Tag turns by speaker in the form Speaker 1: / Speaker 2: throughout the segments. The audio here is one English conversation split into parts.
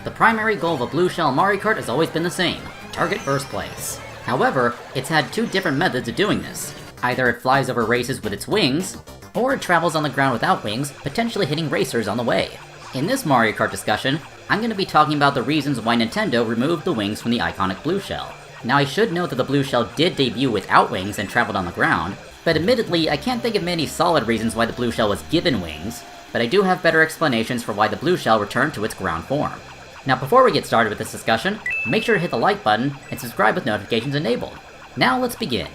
Speaker 1: The primary goal of a blue shell Mario Kart has always been the same: target first place. However, it's had two different methods of doing this. Either it flies over races with its wings, or it travels on the ground without wings, potentially hitting racers on the way. In this Mario Kart discussion, I'm going to be talking about the reasons why Nintendo removed the wings from the iconic blue shell. Now I should note that the blue shell did debut without wings and traveled on the ground, but admittedly I can't think of many solid reasons why the blue shell was given wings, but I do have better explanations for why the blue shell returned to its ground form. Now before we get started with this discussion, make sure to hit the like button and subscribe with notifications enabled. Now let's begin.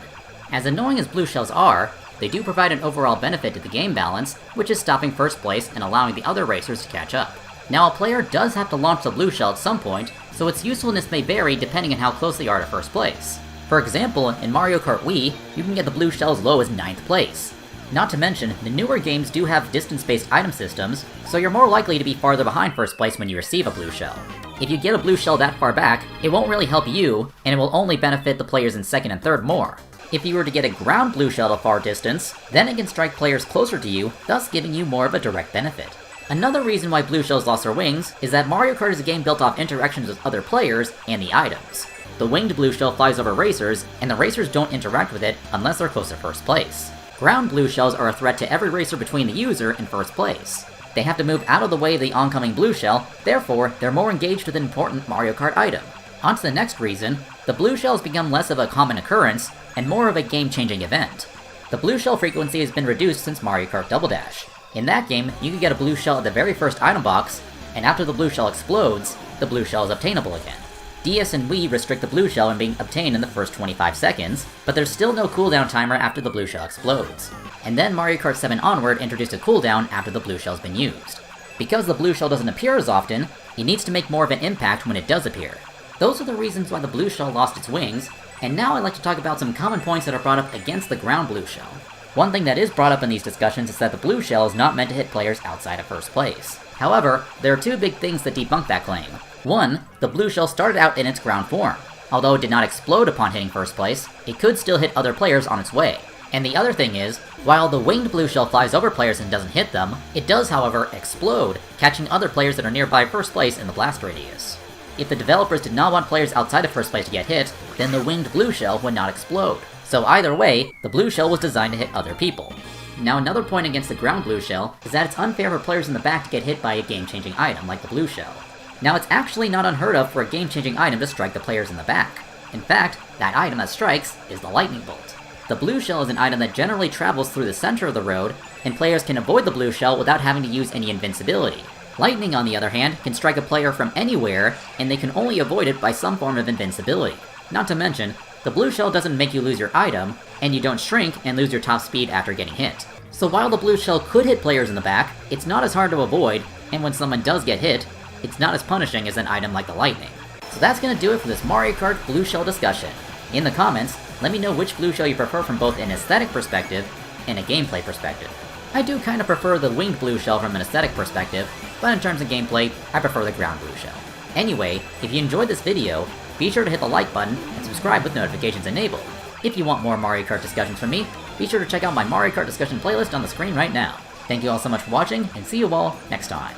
Speaker 1: As annoying as blue shells are, they do provide an overall benefit to the game balance, which is stopping first place and allowing the other racers to catch up. Now a player does have to launch the blue shell at some point, so its usefulness may vary depending on how close they are to first place. For example, in Mario Kart Wii, you can get the blue shell as low as 9th place. Not to mention, the newer games do have distance-based item systems, so you're more likely to be farther behind first place when you receive a blue shell. If you get a blue shell that far back, it won't really help you, and it will only benefit the players in second and third more. If you were to get a ground blue shell at a far distance, then it can strike players closer to you, thus giving you more of a direct benefit. Another reason why blue shells lost their wings is that Mario Kart is a game built off interactions with other players and the items. The winged blue shell flies over racers, and the racers don't interact with it unless they're close to first place. Ground blue shells are a threat to every racer between the user and first place. They have to move out of the way of the oncoming blue shell, therefore they're more engaged with an important Mario Kart item. On to the next reason, the blue shell has become less of a common occurrence, and more of a game-changing event. The blue shell frequency has been reduced since Mario Kart Double Dash. In that game, you can get a blue shell at the very first item box, and after the blue shell explodes, the blue shell is obtainable again. DS and Wii restrict the blue shell from being obtained in the first 25 seconds, but there's still no cooldown timer after the blue shell explodes. And then Mario Kart 7 onward introduced a cooldown after the blue shell's been used. Because the blue shell doesn't appear as often, it needs to make more of an impact when it does appear. Those are the reasons why the blue shell lost its wings, and now I'd like to talk about some common points that are brought up against the ground blue shell. One thing that is brought up in these discussions is that the blue shell is not meant to hit players outside of first place. However, there are two big things that debunk that claim. One, the blue shell started out in its ground form. Although it did not explode upon hitting first place, it could still hit other players on its way. And the other thing is, while the winged blue shell flies over players and doesn't hit them, it does however explode, catching other players that are nearby first place in the blast radius. If the developers did not want players outside of first place to get hit, then the winged blue shell would not explode. So either way, the blue shell was designed to hit other people. Now another point against the ground blue shell is that it's unfair for players in the back to get hit by a game-changing item like the blue shell. Now it's actually not unheard of for a game-changing item to strike the players in the back. In fact, that item that strikes is the lightning bolt. The blue shell is an item that generally travels through the center of the road, and players can avoid the blue shell without having to use any invincibility. Lightning, on the other hand, can strike a player from anywhere, and they can only avoid it by some form of invincibility. Not to mention, the blue shell doesn't make you lose your item, and you don't shrink and lose your top speed after getting hit. So while the blue shell could hit players in the back, it's not as hard to avoid, and when someone does get hit, it's not as punishing as an item like the lightning. So that's gonna do it for this Mario Kart blue shell discussion. In the comments, let me know which blue shell you prefer from both an aesthetic perspective and a gameplay perspective. I do kinda prefer the winged blue shell from an aesthetic perspective, but in terms of gameplay, I prefer the ground blue shell. Anyway, if you enjoyed this video, be sure to hit the like button and subscribe with notifications enabled. If you want more Mario Kart discussions from me, be sure to check out my Mario Kart discussion playlist on the screen right now. Thank you all so much for watching, and see you all next time.